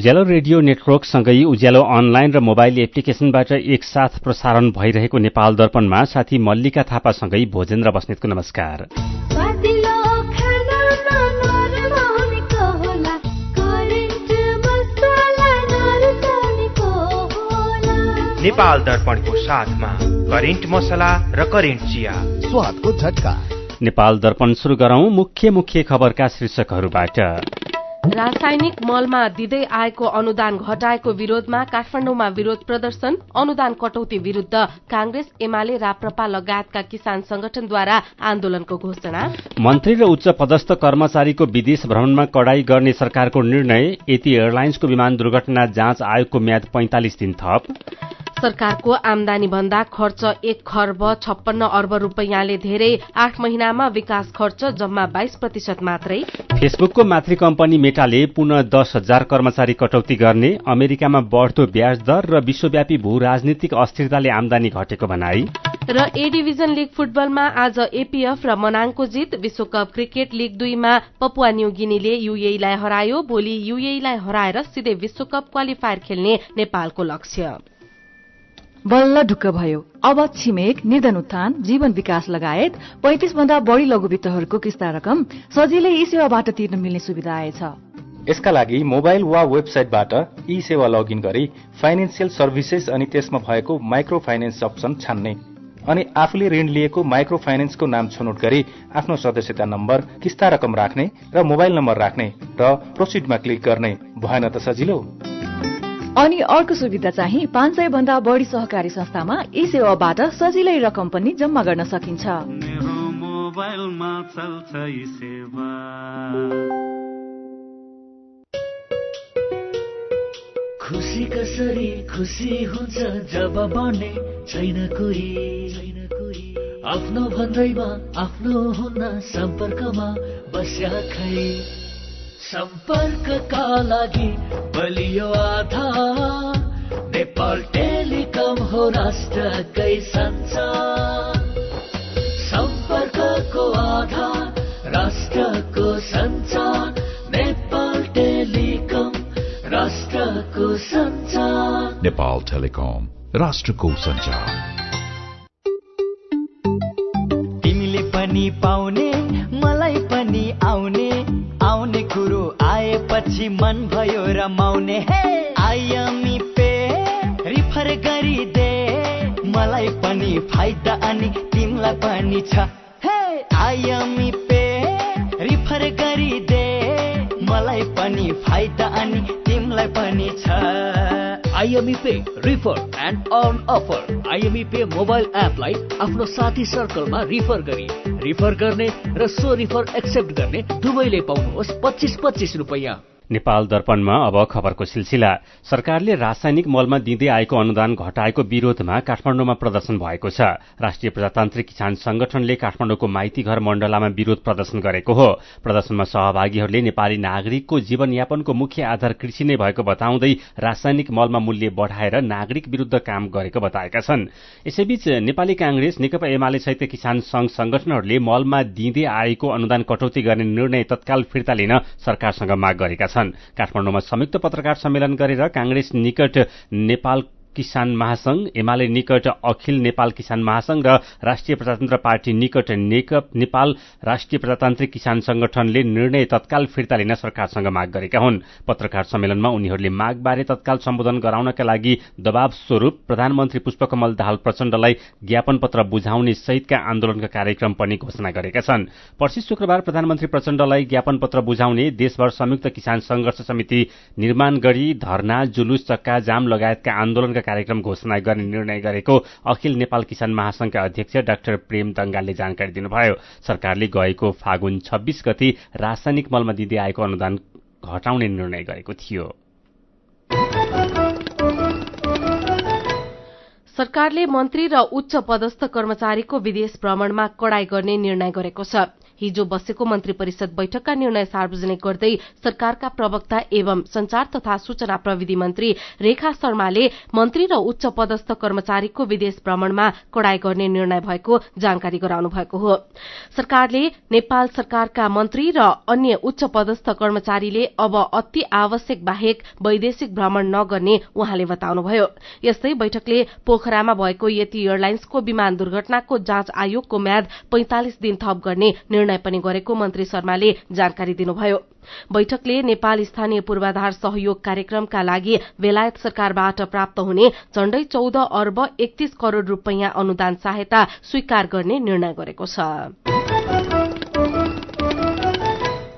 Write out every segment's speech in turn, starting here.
उज्यालो radio नेटवर्कसँगै उज्यालो online र mobile एप्लिकेशनबाट एकसाथ प्रसारण भइरहेको नेपाल दर्पणमा साथी मल्लिका थापासँगै भोजेन्द्र बस्नेतको नमस्कार। नेपाल दर्पणको साथमा करेन्ट मसला र करेन्ट चिया स्वादको झट्का। नेपाल दर्पण सुरु गरौं मुख्य खबरका शीर्षकहरूबाट। रासायनिक मलमा दिँदै आएको अनुदान घटाएको विरोधमा काठमाडौँमा विरोध प्रदर्शन। अनुदान कटौती विरूद्ध कांग्रेस, एमाले, राप्रपा लगायतका किसान संगठनद्वारा आन्दोलनको घोषणा। मन्त्री र उच्च पदस्थ कर्मचारीको विदेश भ्रमणमा कडाई गर्ने सरकारको निर्णय। एती एयरलाइन्सको विमान दुर्घटना जाँच आयोगको म्याद 45 दिन थप। सरकारको आमदानी भन्दा खर्च 1 खर्ब 56 अर्ब रुपैयाँले धेरै। 8 महिनामा विकास खर्च जम्मा 22% मात्रै। फेसबुकको मातृ कम्पनी मेटाले पुनः 10,000 कर्मचारी कटौती गर्ने। अमेरिकामा बढ्दो ब्याज दर र विश्वव्यापी भू राजनीतिक अस्थिरताले आमदानी घटेको भनाई। र ए डिभिजन लीग फुटबलमा आज एपीएफ र मनाङको जित। विश्वकप क्रिकेट लीग 2 मा पपुवा न्यू गिनीले यूएईलाई हरायो। भोलि यूएईलाई हराएर सिधै विश्वकप क्वालिफायर खेल्ने नेपालको लक्ष्य। बल्ल ढुक्क भयो। अब छिमेक, निर्धन उत्थान, जीवन विकास लगायत 35 भन्दा बढ़ी लघुवित्तहरूको किस्ता रकम सजिलै ई सेवाबाट तिर्न मिल्ने सुविधा आएछ। यसका लागि मोबाइल वा वेबसाइटबाट ई सेवा लगइन गरी फाइनेन्शियल सर्भिसेस अनि त्यसमा भएको माइक्रो फाइनेन्स अप्सन छान्ने अनि आफूले ऋण लिएको माइक्रो फाइनेन्सको नाम छनौट गरी आफ्नो सदस्यता नम्बर, किस्ता रकम राख्ने र मोबाइल नम्बर राख्ने र प्रोसिडमा क्लिक गर्ने। भएन त सजिलो? अनि अर्को सुविधा चाहिँ 500 भन्दा बढी सहकारी संस्थामा ई सेवाबाट सजिलै रकम पनि जम्मा गर्न सकिन्छ। मेरो मोबाइलमा चल्छ ई सेवा। खुसी कसरी खुसी हुन्छ जब बन्ने छैन कोही। आफ्नो भन्दैमा आफ्नो हुन सम्पर्कमा बस्या खै। सम्पर्कका लागि बलियो आधार नेपाल टेलिकम हो राष्ट्रकै सञ्चार। सम्पर्कको आधार राष्ट्रको सञ्चार। नेपाल टेलिकम राष्ट्रको सञ्चार। नेपाल टेलिकम राष्ट्रको सञ्चार। तिमीले पनि पाउने मलाई पनि आउने। आउने कुरो आएपछि मन भयो रमाउने। आइएमई पे रिफर गरिदे मलाई पनि फाइदा अनि तिमीलाई पनि छ। आइएमई पे रिफर गरिदे मलाई पनि फाइदा अनि तिमीलाई पनि छ। IME pay refer and earn offer. IME pay mobile एपलाई आफ्नो साथी सर्कलमा रिफर गरी रिफर गर्ने र सो रिफर एक्सेप्ट गर्ने दुवैले पाउनुहोस् 25-25 रुपैयाँ। नेपाल दर्पणमा अब खबरको सिलसिला। सरकारले रासायनिक मलमा दिँदै आएको अनुदान घटाएको विरोधमा काठमाडौँमा प्रदर्शन भएको छ। राष्ट्रिय प्रजातान्त्रिक किसान संगठनले काठमाडौँको माइतीघर मण्डलामा विरोध प्रदर्शन गरेको हो। प्रदर्शनमा सहभागीहरूले नेपाली नागरिकको जीवनयापनको मुख्य आधार कृषि नै भएको बताउँदै रासायनिक मलमा मूल्य बढ़ाएर नागरिक विरूद्ध काम गरेको बताएका छन्। यसैबीच नेपाली कांग्रेस, नेकपा एमाले सहित किसान संघ संगठनहरूले मलमा दिँदै आएको अनुदान कटौती गर्ने निर्णय तत्काल फिर्ता लिन सरकारसँग माग गरेका छन्। काठमाडौँमा संयुक्त पत्रकार सम्मेलन गरेर कांग्रेस निकट नेपाल किसान महासंघ, एमाले निकट अखिल नेपाल किसान महासंघ र राष्ट्रिय प्रजातन्त्र पार्टी निकट नेपाल राष्ट्रिय प्रजातान्त्रिक किसान संगठनले निर्णय तत्काल फिर्ता लिन सरकारसँग माग गरेका हुन्। पत्रकार सम्मेलनमा उनीहरूले मागबारे तत्काल सम्बोधन गराउनका लागि दबाव स्वरूप प्रधानमन्त्री पुष्पकमल दाहाल प्रचण्डलाई ज्ञापन पत्र बुझाउने सहितका आन्दोलनका कार्यक्रम पनि घोषणा गरेका छन्। पर्सि शुक्रबार प्रधानमन्त्री प्रचण्डलाई ज्ञापन पत्र बुझाउने देशभर संयुक्त किसान संघर्ष समिति निर्माण गरी धरना, जुलुस, चक्का जाम लगायतका आन्दोलनका कार्यक्रम घोषणा गर्ने निर्णय गरेको अखिल नेपाल किसान महासंघका अध्यक्ष डाक्टर प्रेम दंगालले जानकारी दिनुभयो। सरकारले गएको फागुन 26 गते रासायनिक मलमा दिँदै आएको अनुदान घटाउने निर्णय गरेको थियो। सरकारले मन्त्री र उच्च पदस्थ कर्मचारीको विदेश भ्रमणमा कडाई गर्ने निर्णय गरेको छ। हिजो बसेको मन्त्री परिषद बैठकका निर्णय सार्वजनिक गर्दै सरकारका प्रवक्ता एवं संचार तथा सूचना प्रविधि मन्त्री रेखा शर्माले मन्त्री र उच्च पदस्थ कर्मचारीको विदेश भ्रमणमा कडाई गर्ने निर्णय भएको जानकारी गराउनु भएको हो। सरकारले नेपाल सरकारका मन्त्री र अन्य उच्च पदस्थ कर्मचारीले अब अति आवश्यक बाहेक वैदेशिक भ्रमण नगर्ने उहाँले बताउनुभयो। यस्तै बैठकले पोखरामा भएको यति एयरलाइन्सको विमान दुर्घटनाको जाँच आयोगको म्याद 45 दिन थप गर्ने निर्णय पनि गरेको मन्त्री शर्माले जानकारी दिनुभयो। बैठकले नेपाल स्थानीय पूर्वाधार सहयोग कार्यक्रमका लागि बेलायत सरकारबाट प्राप्त हुने झण्डै 14 अर्ब 31 करोड़ रूपैयाँ अनुदान सहायता स्वीकार गर्ने निर्णय गरेको छ।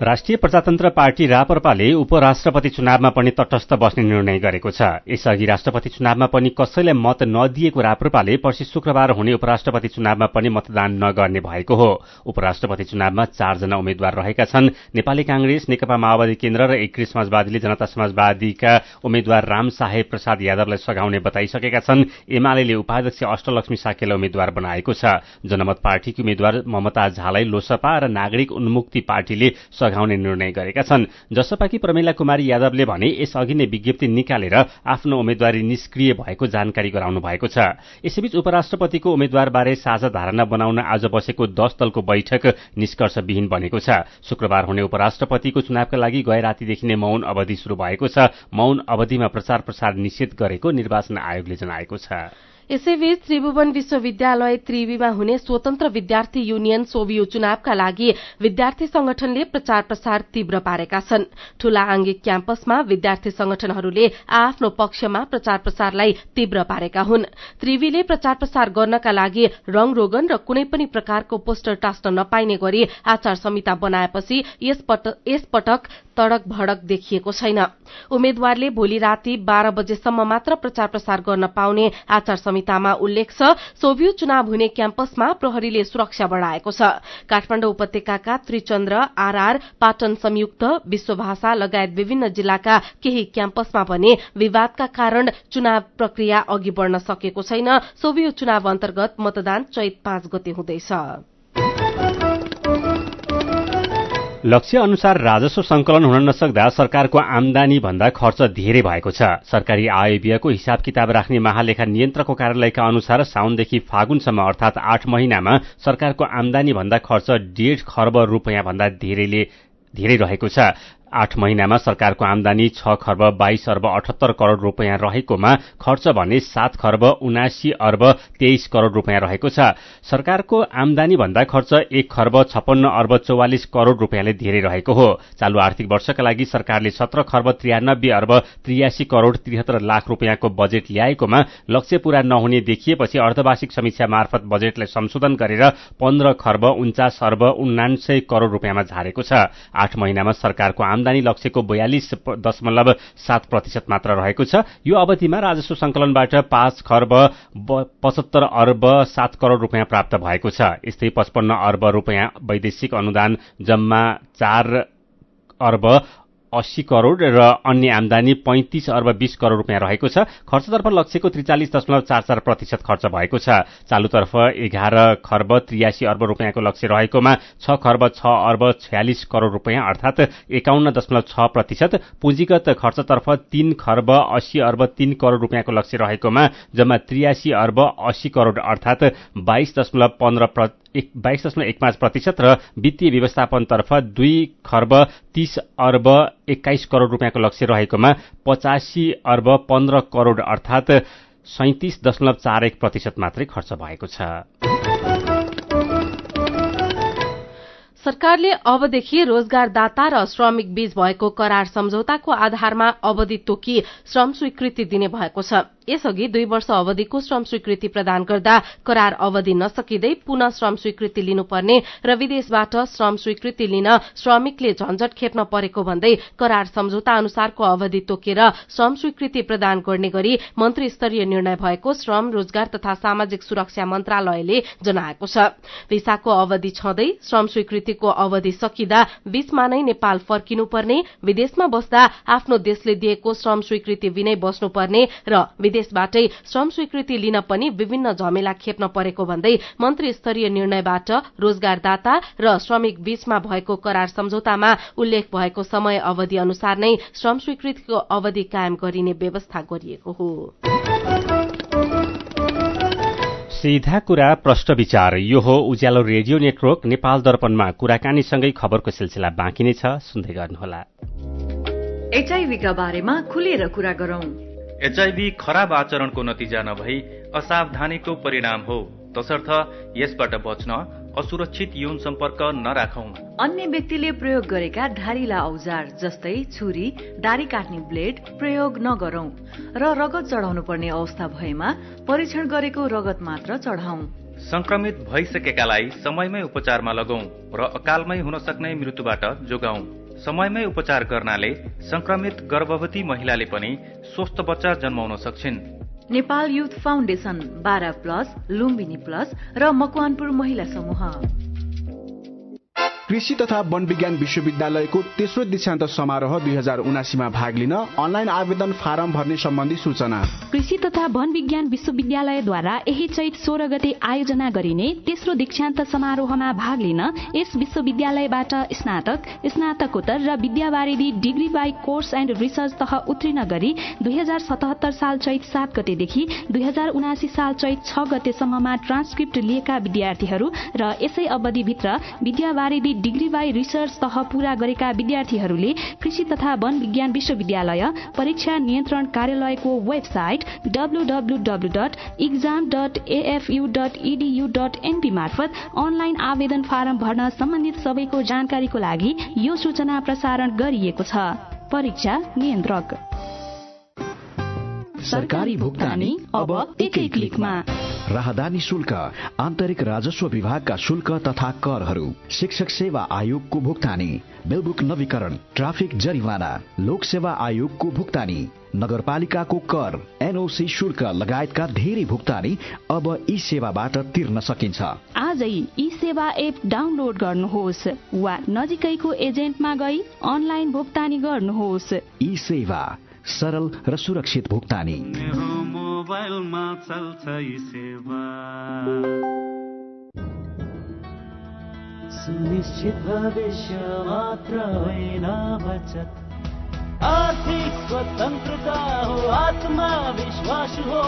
राष्ट्रिय प्रजातन्त्र पार्टी राप्रपाले उपराष्ट्रपति चुनावमा पनि तटस्थ बस्ने निर्णय गरेको छ। यसअघि राष्ट्रपति चुनावमा पनि कसैलाई मत नदिएको राप्रपाले पर्सि शुक्रबार हुने उपराष्ट्रपति चुनावमा पनि मतदान नगर्ने भएको हो। उपराष्ट्रपति चुनावमा 4 जना उम्मेद्वार रहेका छन्। नेपाली कांग्रेस, नेकपा माओवादी केन्द्र र एकीकृत समाजवादीले जनता समाजवादीका उम्मेद्वार राम साहेब प्रसाद यादवलाई सघाउने बताइसकेका छन्। एमाले उपाध्यक्ष अष्टलक्ष्मी साकेलाई उम्मेद्वार बनाएको छ। जनमत पार्टीकी उम्मेद्वार ममता झालाई लोसपा र नागरिक उन्मुक्ति पार्टीले सघाउने निर्णय गरेका छन्। जसपाकी प्रमिला कुमारी यादवले भने यसअघि नै विज्ञप्ति निकालेर आफ्नो उम्मेद्वारी निष्क्रिय भएको जानकारी गराउनु भएको छ। यसैबीच उपराष्ट्रपतिको उम्मेद्वारबारे साझा धारणा बनाउन आज बसेको 10 दलको बैठक निष्कर्षविहीन बनेको छ। शुक्रबार हुने उपराष्ट्रपतिको चुनावका लागि गए रातिदेखि नै मौन अवधि शुरू भएको छ। मौन अवधिमा प्रचार प्रसार निषेध गरेको निर्वाचन आयोगले जनाएको छ। यसैबीच त्रिभुवन विश्वविद्यालय त्रिवीमा हुने स्वतन्त्र विद्यार्थी युनियन सोभियो चुनावका लागि विद्यार्थी संगठनले प्रचार प्रसार तीव्र पारेका छन्। ठूला आंगिक क्याम्पसमा विद्यार्थी संगठनहरूले आफ्नो पक्षमा प्रचार प्रसारलाई तीव्र पारेका हुन्। त्रिवीले प्रचार प्रसार गर्नका लागि रंगरोगन र कुनै पनि प्रकारको पोस्टर टास्न नपाइने गरी आचार संहिता बनाएपछि यसपटक तडक भडक देखिएको छैन। उम्मेद्वारले भोलि राति 12 बजेसम्म मात्र प्रचार प्रसार गर्न पाउने आचार संहितामा उल्लेख छ। सोभियो चुनाव हुने क्याम्पसमा प्रहरीले सुरक्षा बढ़ाएको छ। काठमाडौँ उपत्यकाका त्रिचन्द्र, आरआर, पाटन संयुक्त, विश्वभाषा लगायत विभिन्न जिल्लाका केही क्याम्पसमा पनि विवादका कारण चुनाव प्रक्रिया अघि बढ़न सकेको छैन। सोभियो चुनाव अन्तर्गत मतदान चैत 5 गते हुँदैछ। लक्ष्य अनुसार राजस्व संकलन हुन नसक्दा सरकारको आमदानी भन्दा खर्च धेरै भएको छ। सरकारी आय व्ययको हिसाब किताब राख्ने महालेखा नियन्त्रकको कार्यालयका अनुसार साउनदेखि फागुनसम्म अर्थात 8 महिनामा सरकारको आमदानी भन्दा खर्च 1.5 खर्ब रूपैयाँ भन्दा धेरै रहेको छ। 8 महिनामा सरकारको आमदानी 6 खर्ब 22 अर्ब 78 करोड़ रूपैयाँ रहेकोमा खर्च भने 7 खर्ब 79 अर्ब 23 करोड़ रूपैयाँ रहेको छ। सरकारको आमदानी भन्दा खर्च 1 खर्ब 56 अर्ब 44 करोड़ रूपैयाँले धेरै रहेको हो। चालू आर्थिक वर्षका लागि सरकारले 17 खर्ब 93 अर्ब 83 करोड़ 73 लाख रूपैयाँको बजेट ल्याएकोमा लक्ष्य पूरा नहुने देखिएपछि अर्धवार्षिक समीक्षा मार्फत बजेटलाई संशोधन गरेर 15 खर्ब 49 अर्ब 79 करोड़ रूपैयाँमा झारेको छ। 8 महिनामा सरकारको आमदानी लक्ष्यको 42.7% मात्र रहेको छ। यो अवधिमा राजस्व संकलनबाट 5 खर्ब 75 अर्ब 7 करोड़ रूपैयाँ प्राप्त भएको छ। यस्तै 55 अर्ब रूपैयाँ वैदेशिक अनुदान, जम्मा 4 अर्ब 80 करोड़ र अन्य आमदानी 35 अर्ब 20 करोड़ रूपैयाँ रहेको छ। खर्चतर्फ लक्ष्यको 43.44% खर्च भएको छ। चालुतर्फ 11 खर्ब 83 अर्ब रूपैयाँको लक्ष्य रहेकोमा 6 खर्ब 6 अर्ब 46 करोड़ रूपैयाँ अर्थात 51.6%, पुँजीगत खर्चतर्फ 3 खर्ब 80 अर्ब 3 करोड़ रूपैयाँको लक्ष्य रहेकोमा जम्मा 83 अर्ब 80 करोड़ अर्थात 22.15% र वित्तीय व्यवस्थापनतर्फ 2 खर्ब 30 अर्ब 21 करोड़ रूपैयाँको लक्ष्य रहेकोमा 85 अर्ब 15 करोड़ अर्थात 37.41% मात्रै खर्च भएको छ। सरकारले अबदेखि रोजगारदाता र श्रमिक बीच भएको करार सम्झौताको आधारमा अवधि तोकी श्रम स्वीकृति दिने भएको छ। यसअघि 2 वर्ष अवधिको श्रम स्वीकृति प्रदान गर्दा करार अवधि नसकिँदै पुनः श्रम स्वीकृति लिनुपर्ने र विदेशबाट श्रम स्वीकृति लिन श्रमिकले झन्झट खेप्न परेको भन्दै करार सम्झौता अनुसारको अवधि तोकेर श्रम स्वीकृति प्रदान गर्ने गरी मन्त्री स्तरीय निर्णय भएको श्रम, रोजगार तथा सामाजिक सुरक्षा मन्त्रालयले जनाएको छ। भिसाको अवधि छँदै श्रम स्वीकृतिको अवधि सकिँदा बीचमा नै नेपाल फर्किनुपर्ने, विदेशमा बस्दा आफ्नो देशले दिएको श्रम स्वीकृति बिनै बस्नुपर्ने र विदेशबाटै श्रम स्वीकृति लिन पनि विभिन्न झमेला खेप्न परेको भन्दै मन्त्री स्तरीय निर्णयबाट रोजगारदाता र श्रमिक बीचमा भएको करार सम्झौतामा उल्लेख भएको समय अवधि अनुसार नै श्रम स्वीकृतिको अवधि कायम गरिने व्यवस्था गरिएको हो। सीधा कुरा प्रश्न विचार, यो हो उज्यालो रेडियो नेटवर्क नेपाल दर्पणमा कुराकानीसँगै खबरको सिलसिला बाँकी नै छ, सुन्दै गर्नुहोला। HIV का बारेमा खुलेर कुरा गरौं। HIV खराब आचरणको नतिजा नभई असावधानीको परिणाम हो, तसर्थ यसबाट बच्न असुरक्षित यौन सम्पर्क नराखौं। अन्य व्यक्तिले प्रयोग गरेका धारिला औजार जस्तै छुरी, दारी काट्ने ब्लेड प्रयोग नगरौं र रगत चढाउनु पर्ने अवस्था भएमा परीक्षण गरेको रगत मात्र चढाउँ। संक्रमित भइसकेकालाई समयमै उपचारमा लगौं र अकालमै हुन सक्ने मृत्युबाट जोगाउँ। समयमै उपचार गर्नाले संक्रमित गर्भवती महिलाले पनि स्वस्थ बच्चा जन्माउन सक्छिन्। Nepal youth foundation 12+ Lumbini plus र मकवानपुर महिला समूह। कृषि तथा वन विज्ञान विश्वविद्यालयको तेस्रो दीक्षान्त समारोह 2079 मा भाग लिन अनलाइन आवेदन फारम भर्ने सम्बन्धी सूचना। कृषि तथा वन विज्ञान विश्वविद्यालयद्वारा यही चैत 16 गते आयोजना गरिने तेस्रो दीक्षान्त समारोहमा भाग लिन यस विश्वविद्यालयबाट स्नातक, स्नातकोत्तर र विद्यावारिधि degree by course and research तह उत्तीर्ण गरी 2077 साल चैत 7 गतेदेखि 2079 साल चैत 6 गतेसम्ममा ट्रान्सक्रिप्ट लिएका विद्यार्थीहरू र यसै अवधिभित्र विद्यावारिधि डिग्री बाई रिसर्च तह पूरा गरेका विद्यार्थीहरूले कृषि तथा वन विज्ञान विश्वविद्यालय परीक्षा नियन्त्रण कार्यालयको वेबसाइट www.exam.afu.edu.np मार्फत अनलाइन आवेदन फारम भर्न सम्बन्धित सबैको जानकारीको लागि यो सूचना प्रसारण गरिएको छ। परीक्षा नियन्त्रक सरकारी भुक्तानी अब एकै क्लिकमा। राहदानी शुल्क, आन्तरिक राजस्व विभागका शुल्क तथा करहरू, शिक्षक सेवा आयोगको भुक्तानी, बिलबुक नवीकरण, ट्राफिक जरिवाना, लोक सेवा आयोगको भुक्तानी, नगरपालिकाको कर, एनओसी शुल्क लगायतका धेरै भुक्तानी अब ई सेवाबाट तिर्न सकिन्छ। आजै ई सेवा एप डाउनलोड गर्नुहोस् वा नजिकैको एजेन्टमा गई अनलाइन भुक्तानी गर्नुहोस्। ई सेवा सरल र सुरक्षित भुक्तानी। मेरो मोबाइलमा चल्छ ई सेवा। सुनिश्चित भविष्य मात्र होइन बचत, आर्थिक स्वतन्त्रता हो, आत्मविश्वास हो,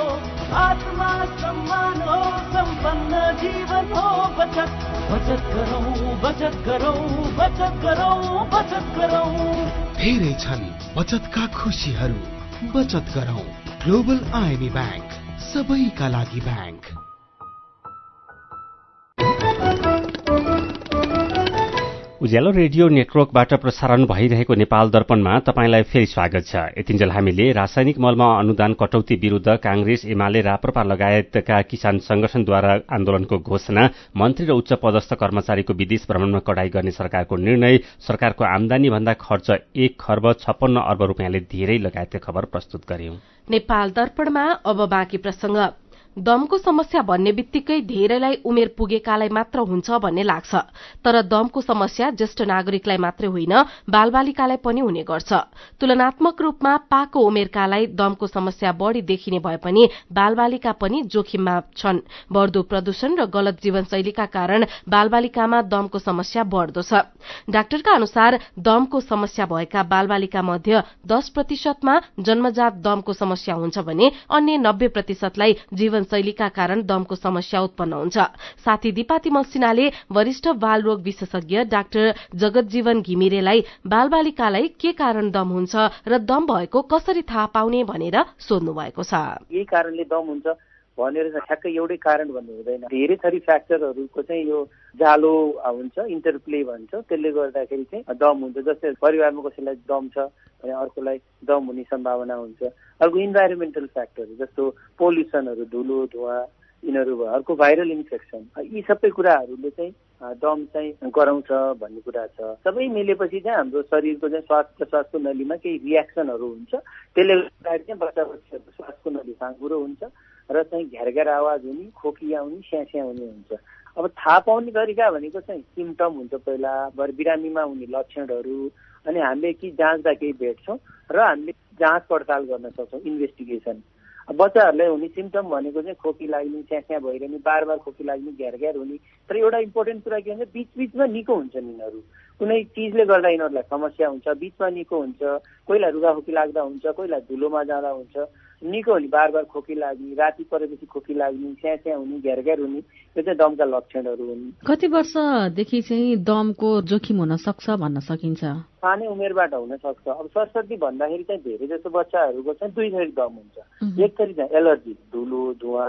आत्मा सम्मान हो, सम्पन्न जीवन हो। बचत बचत गरौँ, बचत गरौँ, बचत गरौँ, बचत गरौँ। धेरै छन् बचतका खुशीहरू, बचत गरौँ। ग्लोबल आइएमई बैंक, सबैका लागि बैंक। उज्यालो रेडियो नेटवर्कबाट प्रसारण भइरहेको नेपाल दर्पणमा तपाईंलाई फेरि स्वागत छ। यतिन्जेल हामीले रासायनिक मलमा अनुदान कटौती विरूद्ध कांग्रेस, एमाले, राप्रपा लगायतका किसान संगठनद्वारा आन्दोलनको घोषणा, मन्त्री र उच्च पदस्थ कर्मचारीको विदेश भ्रमणमा कडाई गर्ने सरकारको निर्णय, सरकारको आमदानी भन्दा खर्च 1 खर्ब 56 अर्ब रुपियाँले धेरै लगायतका खबर प्रस्तुत गर्यौं। नेपाल दर्पणमा अब बाँकी प्रसंग। दमको समस्या भन्ने बित्तिकै धेरैलाई उमेर पुगेकालाई मात्र हुन्छ भन्ने लाग्छ, तर दमको समस्या ज्येष्ठ नागरिकलाई मात्रै होइन बालबालिकालाई पनि हुने गर्छ। तुलनात्मक रूपमा पाको उमेरकालाई दमको समस्या बढ़ी देखिने भए पनि बालबालिका पनि जोखिममा छन्। बढ्दो प्रदूषण र गलत जीवनशैलीका कारण बालबालिकामा दमको समस्या बढ़दो छ। डाक्टरका अनुसार दमको समस्या भएका बालबालिका मध्ये 10%मा जन्मजात दमको समस्या हुन्छ भने अन्य 90%लाई जीवनशैलीका कारण दमको समस्या उत्पन्न हुन्छ। साथी दिपा तिमल सिन्हाले वरिष्ठ बालरोग विशेषज्ञ डाक्टर जगतजीवन घिमिरेलाई बालबालिकालाई के कारण दम हुन्छ र दम भएको कसरी थाहा पाउने भनेर सोध्नु भएको छ। यही कारणले दम हुन्छ भनेर ठ्याक्कै एउटै कारण भन्नु हुँदैन। धेरै थरी फ्याक्टरहरूको चाहिँ यो जालो हुन्छ, इन्टरप्ले भन्छ, त्यसले गर्दाखेरि चाहिँ दम हुन्छ। जस्तै परिवारमा कसैलाई दम छ भने अर्कोलाई दम हुने सम्भावना हुन्छ। अर्को इन्भाइरोमेन्टल फ्याक्टर जस्तो पोल्युसनहरू, धुलो धुवा, यिनीहरू भयो। अर्को भाइरल इन्फेक्सन, यी सबै कुराहरूले चाहिँ दम चाहिँ गराउँछ भन्ने कुरा छ। सबै मिलेपछि चाहिँ हाम्रो शरीरको चाहिँ श्वास प्रश्वासको नलीमा केही रियाक्सनहरू हुन्छ, त्यसले गर्दाखेरि चाहिँ बच्चा बच्चीहरूको श्वासको नली साँघुरो हुन्छ र चाहिँ घ्यारघ्यार आवाज हुने, खोकी आउने, स्यास्या हुने हुन्छ। अब थाहा पाउने तरिका भनेको चाहिँ सिम्टम हुन्छ, पहिला बिरामीमा हुने लक्षणहरू, अनि हामीले कि जाँच्दा केही भेट्छौँ र हामीले जाँच पडताल गर्न सक्छौँ, इन्भेस्टिगेसन। बच्चाहरूलाई हुने सिम्टम भनेको चाहिँ खोकी लाग्ने, स्यास्या भइरहने, बार बार खोकी लाग्ने, घ्यार हुने। तर एउटा इम्पोर्टेन्ट कुरा के भन्छ, बिचबिचमा निको हुन्छन् यिनीहरू, कुनै चिजले गर्दा यिनीहरूलाई समस्या हुन्छ, बिचमा निको हुन्छ, कोहीलाई रुगाखोकी लाग्दा हुन्छ, कोहीलाई धुलोमा जाँदा हुन्छ, निको हुने, बार बार खोकी लाग्ने, राति परेपछि खोकी लाग्ने, स्यास्या हुने, घ्यार हुने, यो चाहिँ दमका लक्षणहरू हुन्। कति वर्षदेखि चाहिँ दमको जोखिम हुन सक्छ भन्न सकिन्छ? सानै उमेरबाट हुन सक्छ। अब सरस्वती भन्दाखेरि चाहिँ धेरै जसो बच्चाहरूको चाहिँ दुई थरी दम हुन्छ। एक थरी चाहिँ एलर्जी, धुलो, धुवा,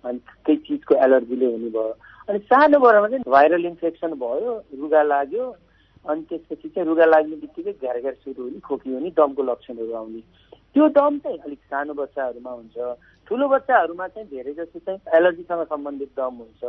अनि केही चिजको एलर्जीले हुने भयो। अनि सानो बडामा चाहिँ भाइरल इन्फेक्सन भयो, रुगा लाग्यो, अनि त्यसपछि चाहिँ रुगा लाग्ने बित्तिकै घ्यार सुरु हुने, खोकी हुने, दमको लक्षणहरू आउने। त्यो दम चाहिँ अलिक सानो बच्चाहरूमा हुन्छ। ठुलो बच्चाहरूमा चाहिँ धेरै जस्तो चाहिँ एलर्जीसँग सम्बन्धित दम हुन्छ।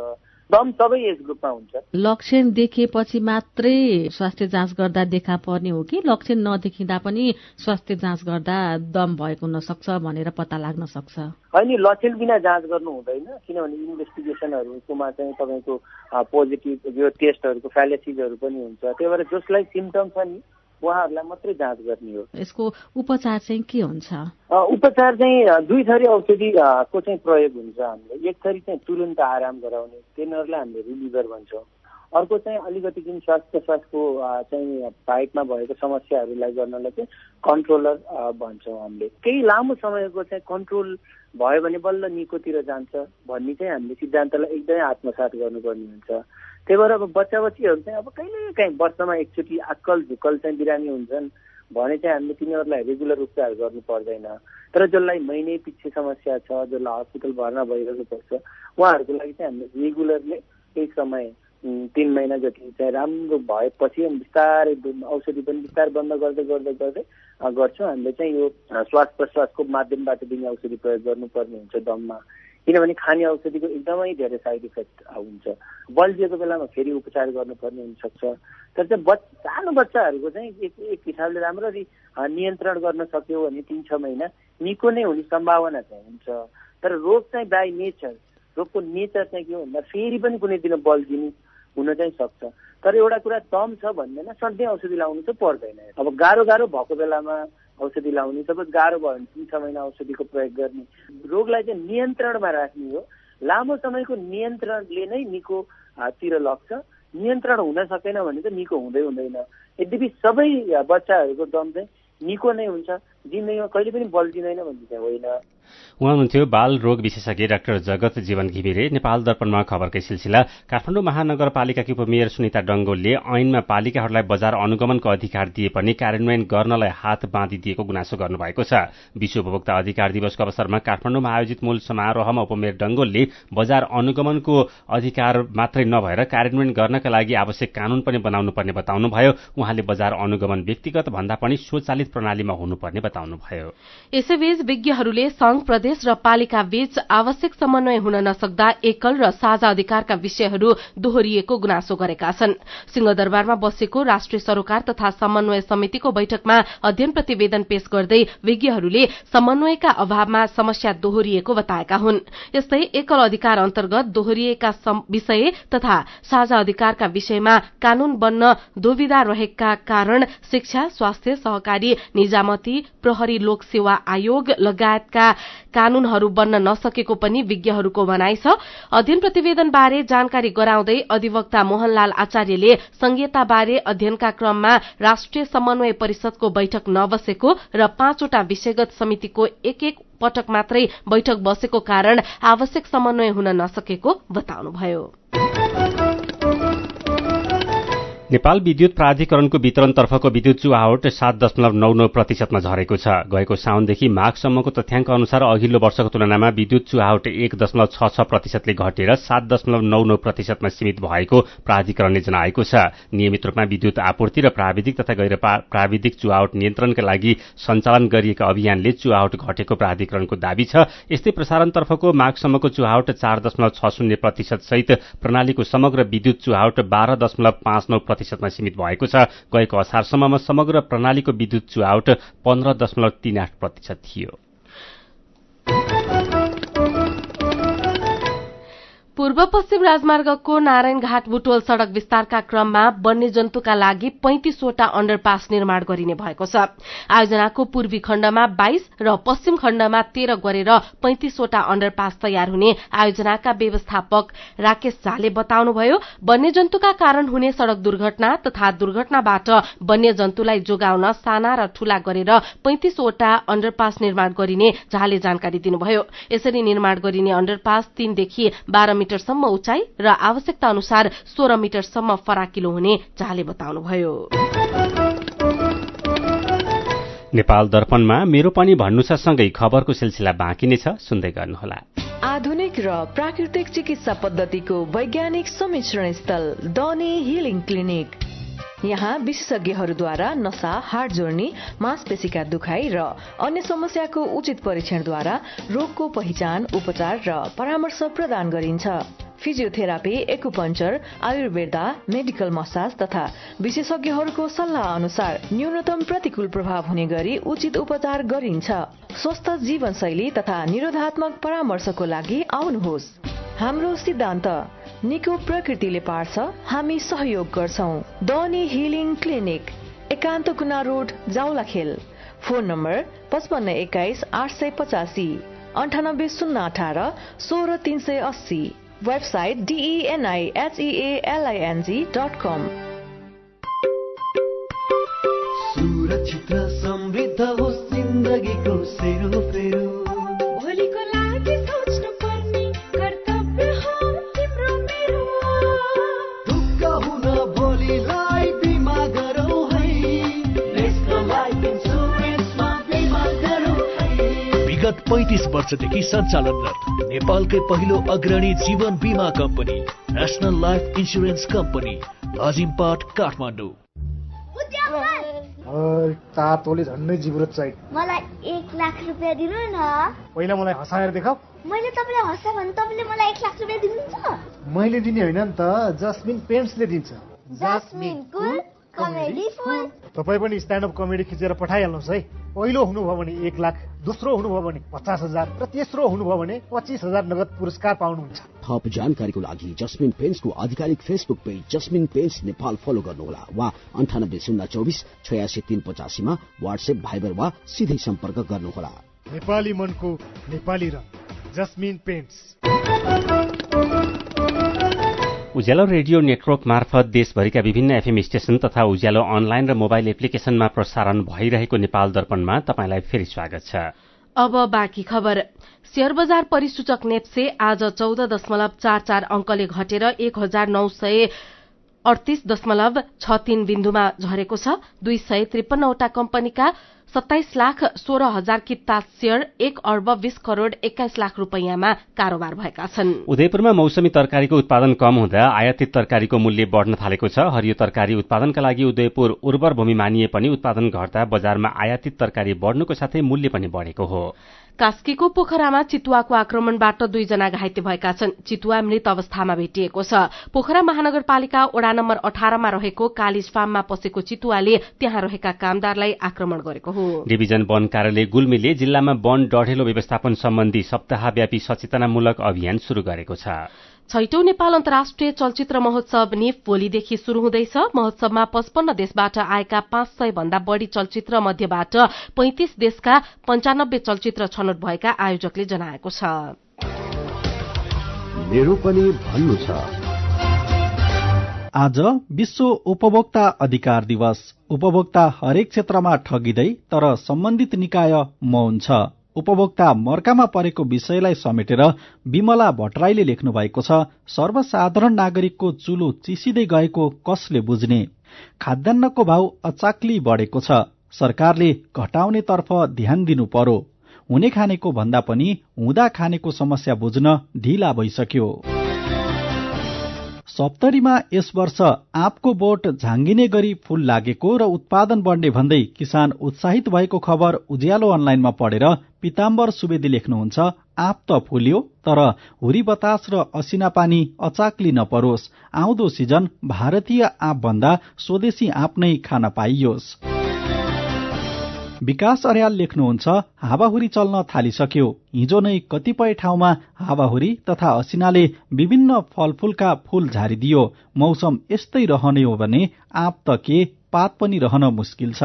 दम सबै एज ग्रुपमा हुन्छ। लक्षण देखेपछि मात्रै स्वास्थ्य जाँच गर्दा देखा पर्ने हो कि लक्षण नदेखिँदा पनि स्वास्थ्य जाँच गर्दा दम भएको हुन सक्छ भनेर पत्ता लाग्न सक्छ? होइन, लक्षण बिना जाँच गर्नु हुँदैन, किनभने इन्भेस्टिगेसनहरूकोमा चाहिँ तपाईँको पोजिटिभ यो टेस्टहरूको फ्यालेसिजहरू पनि हुन्छ। त्यही भएर जसलाई सिम्टम छ नि उहाँहरूलाई मात्रै जाँच गर्ने हो। यसको उपचार चाहिँ के हुन्छ? उपचार चाहिँ दुई थरी औषधिको चाहिँ प्रयोग हुन्छ हामीले। एक थरी चाहिँ तुरुन्त आराम गराउने, तिनीहरूलाई हामीले रिलिभर भन्छौँ। अर्को चाहिँ अलिकति जुन श्वासको चाहिँ पाइपमा भएको समस्याहरूलाई गर्नलाई चाहिँ कन्ट्रोलर भन्छौँ हामीले। केही लामो समयको चाहिँ कन्ट्रोल भयो भने बल्ल निकोतिर जान्छ भन्ने चाहिँ हामीले सिद्धान्तलाई एकदमै आत्मसात गर्नुपर्ने हुन्छ। त्यही भएर अब बच्चाबच्चीहरू चाहिँ अब कहिले काहीँ वर्षमा एकचोटि आक्कल झुक्कल चाहिँ बिरामी हुन्छन् भने चाहिँ हामीले तिनीहरूलाई रेगुलर उपचार गर्नु पर्दैन। तर जसलाई महिनै पछि समस्या छ, जसलाई हस्पिटल भर्ना भइरहेको पर्छ, उहाँहरूको लागि चाहिँ हामीले रेगुलरले केही समय 3 महिना जति चाहिँ राम्रो भएपछि बिस्तारै औषधि पनि बिस्तारै बन्द गर्दै गर्छौँ। हामीले चाहिँ यो श्वास प्रश्वासको माध्यमबाट दिने औषधि प्रयोग गर्नुपर्ने हुन्छ दममा, किनभने खाने औषधिको एकदमै धेरै साइड इफेक्ट हुन्छ। बल्झिएको बेलामा फेरि उपचार गर्नुपर्ने हुनसक्छ। तर चाहिँ सानो बच्चाहरूको चाहिँ एक हिसाबले राम्ररी नियन्त्रण गर्न सक्यो भने 3-6 महिना निको नै हुने सम्भावना चाहिँ हुन्छ। तर रोग चाहिँ बाई नेचर, रोगको नेचर चाहिँ के हो भन्दा फेरि पनि कुनै दिन बल्झिने हुन चाहिँ सक्छ। तर एउटा कुरा दम छ भन्दैन सधैँ औषधि लाउनु चाहिँ पर्दैन। अब गाह्रो भएको बेलामा औषधि लाउने, सपोज गाह्रो भयो भने 3-6 महिना औषधिको प्रयोग गर्ने, रोगलाई चाहिँ नियन्त्रणमा राख्ने हो। लामो समयको नियन्त्रणले नै निको तिर लग्छ। नियन्त्रण हुन सकेन भने चाहिँ निको हुँदैन। यद्यपि सबै बच्चाहरूको दम चाहिँ निको नै हुन्छ, जिन्दगीमा कहिले पनि बल्झिँदैन भन्ने चाहिँ होइन। उहाँ हुनुहुन्थ्यो बाल रोग विशेषज्ञ डाक्टर जगत जीवन घिमिरे। नेपाल दर्पणमा खबरकै सिलसिला। काठमाडौँ महानगरपालिकाकी उपमेयर सुनिता डङ्गोलले ऐनमा पालिकाहरूलाई बजार अनुगमनको अधिकार दिए पनि कार्यान्वयन गर्नलाई हात बाँधिदिएको गुनासो गर्नुभएको छ। विश्व उपभोक्ता अधिकार दिवसको अवसरमा काठमाडौँमा आयोजित मूल समारोहमा उपमेयर डङ्गोलले बजार अनुगमनको अधिकार मात्रै नभएर कार्यान्वयन गर्नका लागि आवश्यक कानून पनि बनाउनुपर्ने बताउनुभयो। उहाँले बजार अनुगमन व्यक्तिगत भन्दा पनि स्वचालित प्रणालीमा हुनुपर्ने बताउनुभयो। यसैबीच विज्ञहरूले संघ, प्रदेश र पालिका बीच आवश्यक समन्वय हुन नसक्दा एकल र साझा अधिकारका विषयहरू दोहोरिएको गुनासो गरेका छन्। सिंहदरबारमा बसेको राष्ट्रिय सरोकार तथा समन्वय समितिको बैठकमा अध्ययन प्रतिवेदन पेश गर्दै विज्ञहरूले समन्वयका अभावमा समस्या दोहोरिएको बताएका हुन्। यस्तै एकल अधिकार अन्तर्गत दोहोरिएका विषय तथा साझा अधिकारका विषयमा कानून बन्न दुविधा रहेका कारण शिक्षा, स्वास्थ्य, सहकारी, निजामती, प्रहरी लोक सेवा आयोग लगायतका कानूनहरू बन्न नसकेको पनि विज्ञहरूको भनाइ छ। अध्ययन प्रतिवेदनबारे जानकारी गराउँदै अधिवक्ता मोहनलाल आचार्यले संहिताबारे अध्ययनका क्रममा राष्ट्रिय समन्वय परिषदको बैठक नबसेको र 5वटा विषयगत समितिको एक पटक मात्रै बैठक बसेको कारण आवश्यक समन्वय हुन नसकेको बताउनुभयो। नेपाल विद्युत प्राधिकरणको वितरणतर्फको विद्युत चुहावट 7.99% झरेको छ। गएको साउनदेखि माघसम्मको तथ्याङ्क अनुसार अघिल्लो वर्षको तुलनामा विद्युत चुहावट 1.66%ले घटेर 7.99% सीमित भएको प्राधिकरणले जनाएको छ। नियमित रूपमा विद्युत आपूर्ति र प्राविधिक तथा गैर प्राविधिक चुहावट नियन्त्रणका लागि सञ्चालन गरिएका अभियानले चुहावट घटेको प्राधिकरणको दावी छ। यस्तै प्रसारणतर्फको माघसम्मको चुहावट 4.60% सहित प्रणालीको समग्र विद्युत चुहावट 12.59% सीमित भएको छ। गएको असारसम्ममा समग्र प्रणालीको विद्युत चुहावट 15.38% थियो। पूर्व पश्चिम राजमार्गको नारायणघाट बुटोल सड़क विस्तारका क्रममा वन्यजन्तुका लागि 35 वटा अण्डरपास निर्माण गरिने भएको छ। आयोजनाको पूर्वी खण्डमा 22 र पश्चिम खण्डमा 13 गरेर 35 वटा अण्डरपास तयार हुने आयोजनाका व्यवस्थापक राकेश झाले बताउनुभयो। वन्यजन्तुका कारण हुने सड़क दुर्घटना तथा दुर्घटनाबाट वन्यजन्तुलाई जोगाउन साना र ठूला गरेर 35 वटा अण्डरपास निर्माण गरिने झाले जानकारी दिनुभयो। यसरी निर्माण गरिने अण्डरपास 3 देखि 12 मिटरसम्म उचाइ र आवश्यकता अनुसार 16 मिटरसम्म फराकिलो हुने झाले बताउनुभयो। नेपाल दर्पणमा मेरो पनि भन्नु छ सँगै खबरको सिलसिला बाँकी नै छ, सुन्दै गर्नुहोला। आधुनिक र प्राकृतिक चिकित्सा पद्धतिको वैज्ञानिक सम्मिश्रण स्थल डनी हिलिङ क्लिनिक। यहाँ विशेषज्ञहरूद्वारा नसा, हाड जोड्नी, मांसपेशीका दुखाइ र अन्य समस्याको उचित परीक्षणद्वारा रोगको पहिचान, उपचार र परामर्श प्रदान गरिन्छ। Physiotherapy, acupuncture, Ayurveda, medical massage तथा विशेषज्ञहरूको सल्लाह अनुसार न्यूनतम प्रतिकूल प्रभाव हुने गरी उचित उपचार गरिन्छ। स्वस्थ जीवनशैली तथा निरोधात्मक परामर्शको लागि आउनुहोस्। हाम्रो सिद्धान्त निको प्रकृतिले पार्छ, हामी सहयोग गर्छौं। डनी हिलिङ क्लिनिक, एकान्त कुना road, Jawalakhel. Phone number 5521 885, 98 018 16 380। Website denihealing.com। सुरक्षित र समृद्ध होस् जिन्दगीको सेरोफेरो। भोलिको लागि सोच्नु पर्ने कर्तव्य हो तिम्रो मेरो। ढुक्क हुन भोलिलाई बिमा गरौँ है, नेशनल लाइफ इन्सुरेन्समा बिमा गरौँ है। विगत 35 वर्षदेखि सञ्चालनरत नेपालकै पहिलो अग्रणी जीवन बीमा company national life insurance company, Ajimpat, Kathmandu. तातोले झन्डै जिब्रो चाहियो। मलाई 1 लाख रुपैयाँ दिनु न। पहिला मलाई हँसाएर देखाऊ। मैले तपाईलाई हँसा भने तपाईले मलाई 1 लाख रुपैयाँ दिनुहुन्छ? मैले दिने होइन नि त, जस्मिन पेन्ट्सले दिन्छ। जस्मिन कुल कमेडी फुल। तपाई पनि स्ट्यान्ड अप कमेडी खिचेर पठाइहाल्नुहोस् है। पहिलो हुनुभयो भने 1 लाख, दोस्रो हुनुभयो भने 50,000 र तेस्रो हुनुभयो भने 25,000 नगद पुरस्कार पाउनुहुन्छ। थप जानकारीको लागि जस्मिन पेन्ट्सको आधिकारिक फेसबुक पेज जस्मिन पेन्ट्स नेपाल फलो गर्नुहोला वा 98 024 86 385 मा व्हाट्सएप, भाइबर वा सिधै सम्पर्क गर्नुहोला। नेपाली मनको नेपाली रङ, जस्मिन पेन्ट्स। उज्यालो रेडियो नेटवर्क मार्फत देशभरिका विभिन्न एफएम स्टेशन तथा उज्यालो अनलाइन र मोबाइल एप्लिकेशनमा प्रसारण भइरहेको नेपाल दर्पणमा तपाईँलाई फेरि स्वागत छ। अब बाँकी खबर। शेयर बजार परिसूचक नेप्से आज 14.44 अंकले घटेर 1938.63 बिन्दुमा झरेको छ। 253 वटा कम्पनीका 27,16,000 किता शेयर 1 अर्ब 20 करोड़ 21 लाख रुपैयाँमा कारोबार भएका छन्। उदयपुरमा मौसमी तरकारीको उत्पादन कम हुँदा आयातित तरकारीको मूल्य बढ़न थालेको छ। हरियो तरकारी उत्पादनका लागि उदयपुर उर्वर भूमि मानिए पनि उत्पादन घट्दा बजारमा आयातित तरकारी बढ़नुको साथै मूल्य पनि बढ़ेको हो। कास्कीको पोखरामा चितुवाको आक्रमणबाट 2 जना घाइते भएका छन्। चितुवा मृत अवस्थामा भेटिएको छ। पोखरा महानगरपालिका वडा नम्बर 18 मा रहेको कालिज फार्ममा पसेको चितुवाले त्यहाँ रहेका कामदारलाई आक्रमण गरेको हो। डिभिजन वन कार्यालय गुल्मीले जिल्लामा वन डढेलो व्यवस्थापन सम्बन्धी सप्ताहव्यापी सचेतनामूलक अभियान शुरू गरेको छ। 6औं नेपाल अन्तर्राष्ट्रिय चलचित्र महोत्सव निफ भोलिदेखि शुरू हुँदैछ। महोत्सवमा 55 देशबाट आएका 500 भन्दा बढ़ी चलचित्र मध्येबाट 35 देशका 95 चलचित्र छनौट भएका आयोजकले जनाएको छ। मेरो पनि भन्नु छ। आज विश्व उपभोक्ता अधिकार दिवस। उपभोक्ता हरेक क्षेत्रमा ठगिँदै तर सम्बन्धित निकाय मौन छ। उपभोक्ता मर्कामा परेको विषयलाई समेटेर विमला भट्टराईले लेख्नु भएको छ। सर्वसाधारण नागरिकको चुलो चिसिँदै गएको कसले बुझ्ने? खाद्यान्नको भाव अचाक्ली बढेको छ। सरकारले घटाउनेतर्फ ध्यान दिनु पर्यो। हुने खानेको भन्दा पनि हुँदा खानेको समस्या बुझ्न ढिला भइसक्यो। सप्तरीमा यस वर्ष आँपको बोट झाँगिने गरी फूल लागेको र उत्पादन बढ्ने भन्दै किसान उत्साहित भएको खबर उज्यालो अनलाइनमा पढेर पिताम्बर सुवेदी लेख्नुहुन्छ। आँप त फुल्यो तर हुरी बतास र असिना पानी अचाक्ली नपरोस्। आउँदो सिजन भारतीय आँप भन्दा स्वदेशी आँप नै खान पाइयोस्। विकास अर्याल लेख्नुहुन्छ हावाहुरी चल्न थालिसक्यो। हिजो नै कतिपय ठाउँमा हावाहुरी तथा असिनाले विभिन्न फलफूलका फूल झारिदियो। मौसम यस्तै रहने हो भने आँप त के पात पनि रहन मुस्किल छ।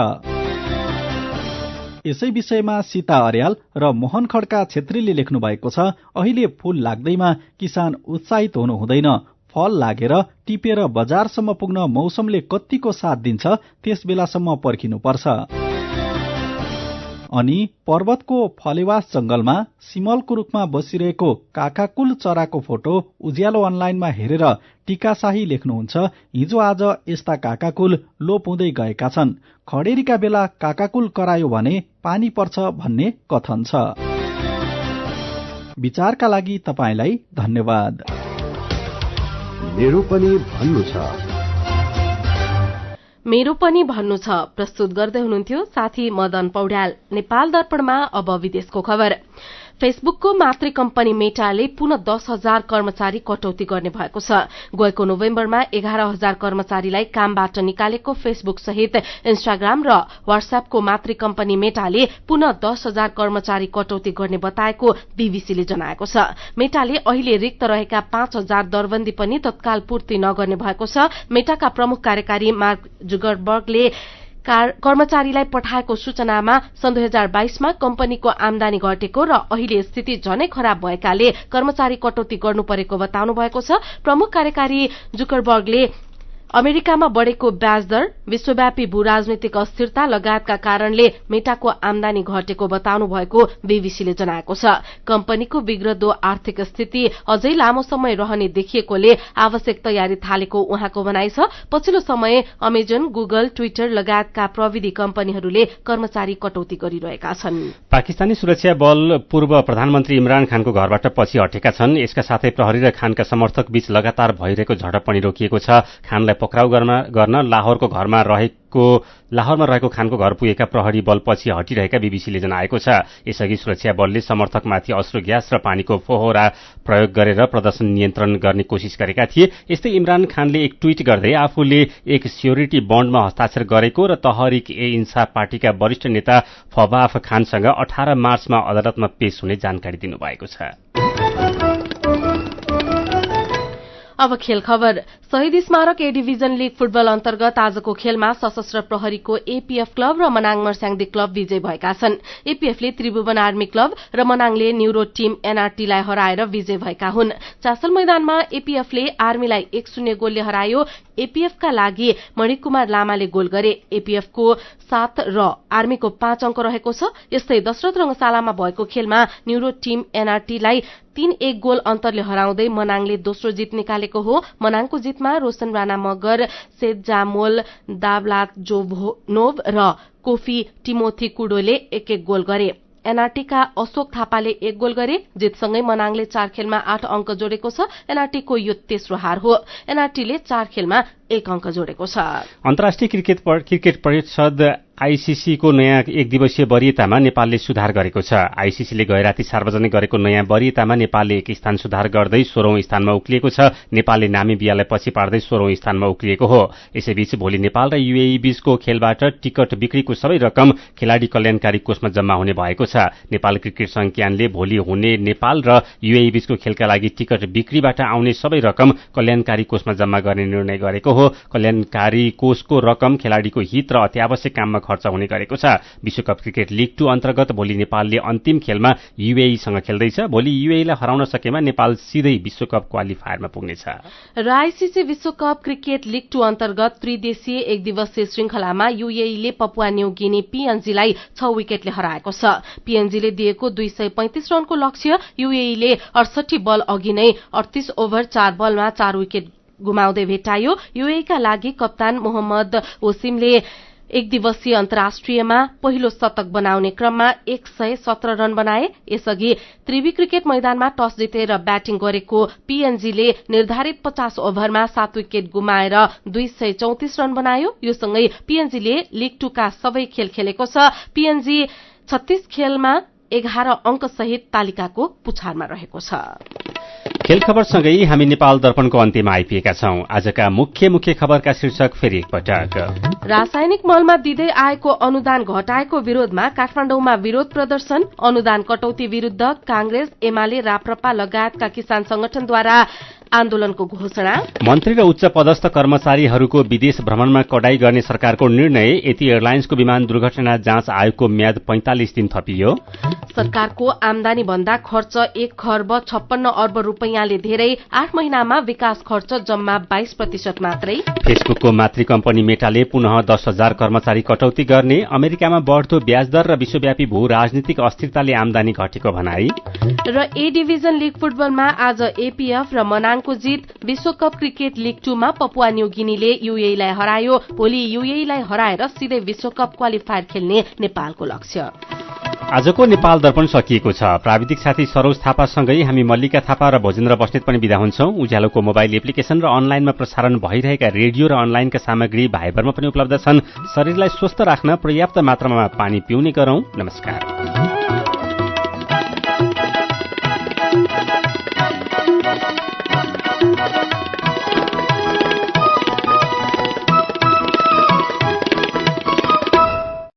यसै विषयमा सीता अर्याल र मोहन खड्का छेत्रीले लेख्नु भएको छ, अहिले फूल लाग्दैमा किसान उत्साहित हुनु हुँदैन। फल लागेर टिपेर बजारसम्म पुग्न मौसमले कत्तिको साथ दिन्छ त्यस बेलासम्म पर्खिनुपर्छ। अनि पर्वतको फलेवास जंगलमा सिमलको रूखमा बसिरहेको काकाकुल चराको फोटो उज्यालो अनलाइनमा हेरेर टीकाशाही लेख्नुहुन्छ, हिजो आज यस्ता काकाकुल लोप हुँदै गएका छन्। खडेरीका बेला काकाकुल करायो भने पानी पर्छ भन्ने कथन छ। विचारका लागि तपाईलाई धन्यवाद। मेरो पनि भन्नु छ। मेरो पनि भन्नु छ प्रस्तुत गर्दै हुनुहुन्थ्यो साथी मदन पौड्याल। नेपाल दर्पणमा अब विदेशको खबर। फेसबुकको मातृ कम्पनी मेटाले पुनः 10,000 कर्मचारी कटौती गर्ने भएको छ। गएको नोभेम्बरमा 11,000 कर्मचारीलाई कामबाट निकालेको फेसबुक सहित इन्स्टाग्राम र व्हाट्सएपको मातृ कम्पनी मेटाले पुनः 10,000 कर्मचारी कटौती गर्ने बताएको बीबीसीले जनाएको छ। मेटाले अहिले रिक्त रहेका 5,000 दरबन्दी पनि तत्काल पूर्ति नगर्ने भएको छ। मेटाका प्रमुख कार्यकारी मार्क जुकरबर्गले कर्मचारीलाई पठाएको सूचनामा सन् 2022मा कम्पनीको आमदानी घटेको र अहिले स्थिति झनै खराब भएकाले कर्मचारी कटौती गर्नु परेको बताउनु भएको छ। प्रमुख कार्यकारी जुकरबर्गले अमेरिकामा बढ़ेको ब्याज दर, विश्वव्यापी भू राजनीतिक अस्थिरता लगायतका कारणले मेटाको आमदानी घटेको बताउनु भएको बीबीसीले जनाएको छ। कम्पनीको बिग्रदो आर्थिक स्थिति अझै लामो समय रहने देखिएकोले आवश्यक तयारी थालेको उहाँको भनाइ छ। पछिल्लो समय अमेजन, गुगल, ट्विटर लगायतका प्रविधि कम्पनीहरूले कर्मचारी कटौती गरिरहेका छन्। पाकिस्तानी सुरक्षा बल पूर्व प्रधानमन्त्री इमरान खानको घरबाट पछि हटेका छन्। यसका साथै प्रहरी र खानका समर्थक बीच लगातार भइरहेको झडप पनि रोकिएको छ। खानलाई पक्राउ गर्न लाहोरमा रहेको खानको घर पुगेका प्रहरी बल पछि हटिरहेका बीबीसीले जनाएको छ। यसअघि सुरक्षा बलले समर्थकमाथि अश्रु ग्यास र पानीको फोहरा प्रयोग गरेर प्रदर्शन नियन्त्रण गर्ने कोशिश गरेका थिए। यस्तै इमरान खानले एक ट्वीट गर्दै आफूले एक स्योरिटी बन्डमा हस्ताक्षर गरेको र तहरिक ए इन्साफ पार्टीका वरिष्ठ नेता फवाफ खानसँग 18 मार्चमा अदालतमा पेश हुने जानकारी दिनुभएको छ। अब खेल खबर। शहीद स्मारक ए डिभिजन लीग फुटबल अन्तर्गत आजको खेलमा सशस्त्र प्रहरीको एपीएफ क्लब र मनाङ मर्स्याङदी क्लब विजय भएका छन्। एपीएफले त्रिभुवन आर्मी क्लब र मनाङले न्यूरो टिम एनआरटीलाई हराएर विजय भएका हुन्। चासल मैदानमा एपीएफले आर्मीलाई 1-0 गोलले हरायो। एपीएफका लागि मणिकुमार लामाले गोल गरे। एपीएफको 7 र आर्मीको 5 अंक रहेको छ। यस्तै दशरथ रंगशालामा भएको खेलमा न्यूरो टिम एनआरटीलाई 3-1 गोल अन्तरले हराउँदै मनाङले दोस्रो जित निकालेको हो। मनाङको जितमा रोशन राणा मगर, सेद जामोल, दावलात जोभनोभ र कोफी टिमोथी कुडोले 1-1 गोल गरे। एनआरटीका अशोक थापाले 1 गोल गरे। जितसँगै मनाङले 4 खेलमा 8 अंक जोडेको छ। एनआरटीको यो तेस्रो हार हो। एनआरटीले 4 खेलमा 1 अंक जोडेको छ। अन्तर्राष्ट्रिय क्रिकेट परिषद आईसीसीको नयाँ एक दिवसीय वरियतामा नेपालले सुधार गरेको छ। आईसीसीले गैराती सार्वजनिक गरेको नयाँ वरियतामा नेपालले 1 स्थान सुधार गर्दै 16औं स्थानमा उक्लिएको छ। नेपालले नामिबियालाई पछि पार्दै 16औं स्थानमा उक्लिएको हो। यसैबीच भोलि नेपाल र यूएई बीचको खेलबाट टिकट बिक्रीको सबै रकम खेलाडी कल्याणकारी कोषमा जम्मा हुने भएको छ। नेपाल क्रिकेट संज्ञानले भोलि हुने नेपाल र यूएई बीचको खेलका लागि टिकट बिक्रीबाट आउने सबै रकम कल्याणकारी कोषमा जम्मा गर्ने निर्णय गरेको हो। कल्याणकारी कोषको रकम खेलाडीको हित र अत्यावश्यक काममा खर्च हुने गरेको छ। विश्वकप क्रिकेट लीग 2 अन्तर्गत भोलि नेपालले अन्तिम खेलमा यूएईसँग खेल्दैछ। भोलि यूएईलाई हराउन सकेमा नेपाल सिधै विश्वकप क्वालिफायरमा पुग्नेछ। र आईसीसी विश्वकप क्रिकेट लीग 2 अन्तर्गत त्रिदेशीय एक दिवसीय श्रृंखलामा यूएईले पपुवा न्यू गिनी पीएनजीलाई 6 विकेटले हराएको छ। पीएनजीले दिएको 235 रनको लक्ष्य यूएईले 68 बल अघि नै 38 ओभर 4 बलमा 4 विकेट गुमाउँदै भेटायो। यूएईका लागि कप्तान मोहम्मद वसिमले एक दिवसीय अन्तर्राष्ट्रियमा पहिलो शतक बनाउने क्रममा 117 रन बनाए। यसअघि त्रिवी क्रिकेट मैदानमा टस जितेर ब्याटिङ गरेको पीएनजीले निर्धारित 50 ओभरमा 7 विकेट गुमाएर 234 रन बनायो। यो सँगै पीएनजीले लीग 2 का सबै खेल खेलेको छ। पीएनजी 36 खेलमा 11 अंक सहित तालिकाको पुछारमा रहेको छ। खेल खबरसँगै हामी नेपाल दर्पणको अन्त्यमा आइपुगेका छौं। आजका मुख्य खबरका शीर्षक फेरि एकपटक। रासायनिक मलमा दिँदै आएको अनुदान घटाएको विरोधमा काठमाडौँमा विरोध प्रदर्शन, अनुदान कटौती विरूद्ध कांग्रेस, एमाले, राप्रपा लगायतका किसान संगठनद्वारा आन्दोलनको घोषणा। मन्त्री र उच्च पदस्थ कर्मचारीहरूको विदेश भ्रमणमा कडाई गर्ने सरकारको निर्णय। यति एयरलाइन्सको विमान दुर्घटना जाँच आयोगको म्याद 45 दिन थपियो। सरकारको आमदानी भन्दा खर्च 1 खर्ब 56 अर्ब रुपैयाँले धेरै, 8 महिनामा विकास खर्च जम्मा 22% मात्रै। फेसबुकको मातृ कम्पनी मेटाले पुनः 10,000 कर्मचारी कटौती गर्ने। अमेरिकामा बढ्दो ब्याज दर र विश्वव्यापी भू राजनीतिक अस्थिरताले आमदानी घटेको भनाई। र ए डिभिजन लीग फुटबलमा आज एपीएफ र मनाङको जित। विश्वकप क्रिकेट लीग 2 मा पपुवा न्यू गिनीले यूएईलाई हरायो। भोलि यूएईलाई हराएर सिधै विश्वकप क्वालिफायर खेल्ने नेपालको लक्ष्य। आजको नेपाल दर्पण सकिएको छ। प्राविधिक साथी सरोज थापासँगै हामी मल्लिका थापा र भोजेन्द्र बस्नेत पनि बिदा हुन्छौं। उज्यालोको मोबाइल एप्लिकेशन र अनलाइनमा प्रसारण भइरहेका रेडियो र अनलाइनका सामग्री भाइबरमा पनि उपलब्ध छन्। शरीरलाई स्वस्थ राख्न पर्याप्त मात्रामा पानी पिउने गरौं। नमस्कार।